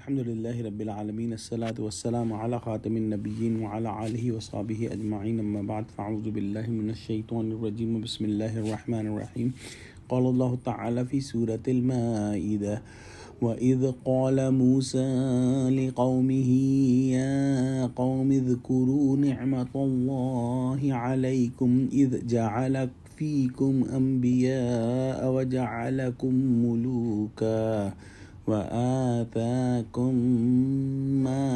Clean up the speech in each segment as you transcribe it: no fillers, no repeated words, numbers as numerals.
الحمد لله رب العالمين الصلاة والسلام على خاتم النبيين وعلى آله وصحبه أجمعين أما بعد فأعوذ بالله من الشيطان الرجيم بسم الله الرحمن الرحيم قال الله تعالى في سورة المائدة وإذ قال موسى لقومه يا قوم اذكروا نعمة الله عليكم إذ جعل فيكم أنبياء وجعلكم ملوكا وآتاكم ما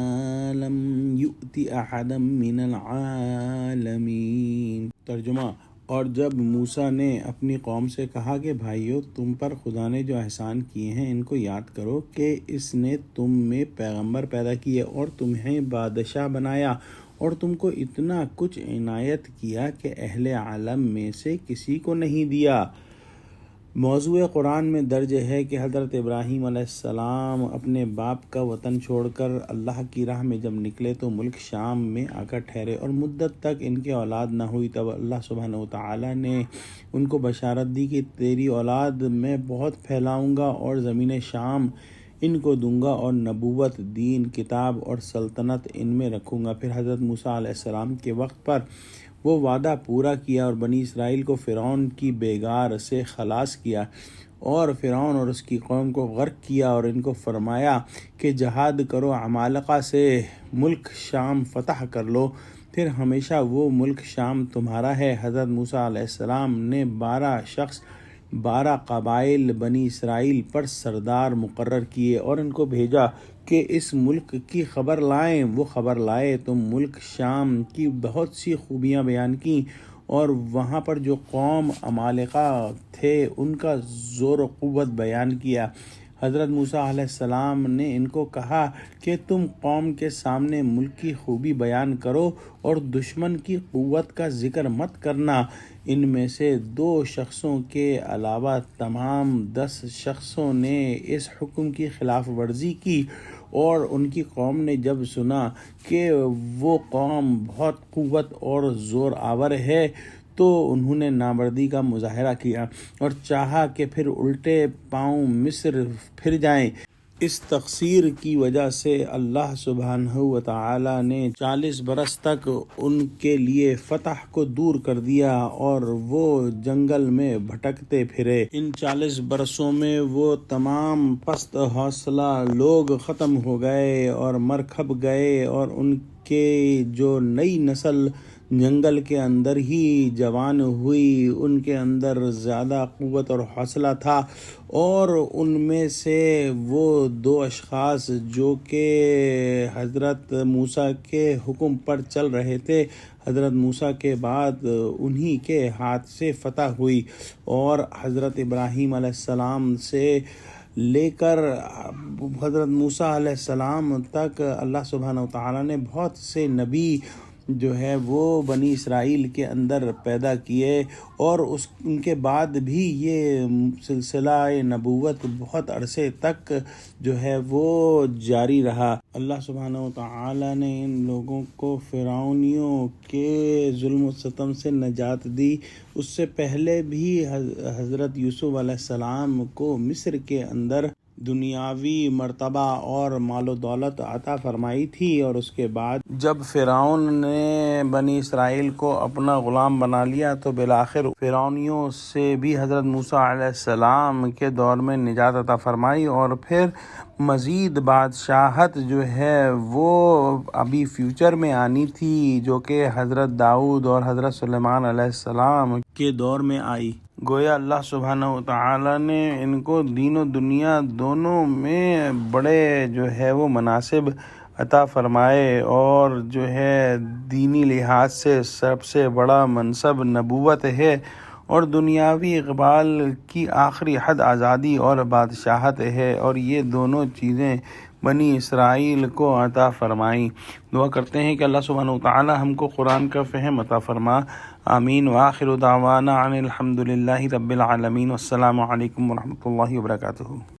لم يؤت أحدا من العالمین۔ ترجمہ: اور جب موسیٰ نے اپنی قوم سے کہا کہ بھائیو، تم پر خدا نے جو احسان کیے ہیں ان کو یاد کرو کہ اس نے تم میں پیغمبر پیدا کیے اور تمہیں بادشاہ بنایا اور تم کو اتنا کچھ عنایت کیا کہ اہل عالم میں سے کسی کو نہیں دیا۔ موضوع قرآن میں درج ہے کہ حضرت ابراہیم علیہ السلام اپنے باپ کا وطن چھوڑ کر اللہ کی راہ میں جب نکلے تو ملک شام میں آ کر ٹھہرے اور مدت تک ان کے اولاد نہ ہوئی۔ تب اللہ سبحانہ وتعالی نے ان کو بشارت دی کہ تیری اولاد میں بہت پھیلاؤں گا اور زمین شام ان کو دوں گا اور نبوت، دین، کتاب اور سلطنت ان میں رکھوں گا۔ پھر حضرت موسیٰ علیہ السلام کے وقت پر وہ وعدہ پورا کیا اور بنی اسرائیل کو فرعون کی بیگار سے خلاص کیا اور فرعون اور اس کی قوم کو غرق کیا اور ان کو فرمایا کہ جہاد کرو، عمالقہ سے ملک شام فتح کر لو، پھر ہمیشہ وہ ملک شام تمہارا ہے۔ حضرت موسیٰ علیہ السلام نے 12 قبائل بنی اسرائیل پر سردار مقرر کیے اور ان کو بھیجا کہ اس ملک کی خبر لائیں۔ وہ خبر لائے تو ملک شام کی بہت سی خوبیاں بیان کیں اور وہاں پر جو قوم عمالقہ تھے ان کا زور و قوت بیان کیا۔ حضرت موسیٰ علیہ السلام نے ان کو کہا کہ تم قوم کے سامنے ملک کی خوبی بیان کرو اور دشمن کی قوت کا ذکر مت کرنا۔ ان میں سے 2 شخصوں کے علاوہ تمام 10 شخصوں نے اس حکم کی خلاف ورزی کی اور ان کی قوم نے جب سنا کہ وہ قوم بہت قوت اور زور آور ہے تو انہوں نے نامردی کا مظاہرہ کیا اور چاہا کہ پھر الٹے پاؤں مصر پھر جائیں۔ اس تقصیر کی وجہ سے اللہ سبحانہ وتعالی نے 40 برس تک ان کے لیے فتح کو دور کر دیا اور وہ جنگل میں بھٹکتے پھرے۔ ان 40 برسوں میں وہ تمام پست حوصلہ لوگ ختم ہو گئے اور مر کھپ گئے اور ان کے جو نئی نسل جنگل کے اندر ہی جوان ہوئی، ان کے اندر زیادہ قوت اور حوصلہ تھا اور ان میں سے وہ 2 اشخاص جو کہ حضرت موسیٰ کے حکم پر چل رہے تھے، حضرت موسیٰ کے بعد انہی کے ہاتھ سے فتح ہوئی اور حضرت ابراہیم علیہ السلام سے لے کر حضرت موسیٰ علیہ السلام تک اللہ سبحانہ وتعالی نے بہت سے نبی جو ہے وہ بنی اسرائیل کے اندر پیدا کیے اور ان کے بعد بھی یہ سلسلہ نبوت بہت عرصے تک جو ہے وہ جاری رہا۔ اللہ سبحانہ وتعالی نے ان لوگوں کو فرعونیوں کے ظلم و ستم سے نجات دی۔ اس سے پہلے بھی حضرت یوسف علیہ السلام کو مصر کے اندر دنیاوی مرتبہ اور مال و دولت عطا فرمائی تھی اور اس کے بعد جب فرعون نے بنی اسرائیل کو اپنا غلام بنا لیا تو بالآخر فرعونیوں سے بھی حضرت موسیٰ علیہ السلام کے دور میں نجات عطا فرمائی اور پھر مزید بادشاہت جو ہے وہ ابھی فیوچر میں آنی تھی جو کہ حضرت داؤد اور حضرت سلیمان علیہ السلام کے دور میں آئی۔ گویا اللہ سبحانہ وتعالی نے ان کو دین و دنیا دونوں میں بڑے جو ہے وہ مناصب عطا فرمائے اور جو ہے دینی لحاظ سے سب سے بڑا منصب نبوت ہے اور دنیاوی اقبال کی آخری حد آزادی اور بادشاہت ہے اور یہ دونوں چیزیں بنی اسرائیل کو عطا فرمائیں۔ دعا کرتے ہیں کہ اللہ سبحانہ وتعالی ہم کو قرآن کا فہم عطا فرما، آمین۔ وآخر دعوانا ان الحمد للہ رب العالمین، والسلام علیکم ورحمۃ اللہ وبرکاتہ۔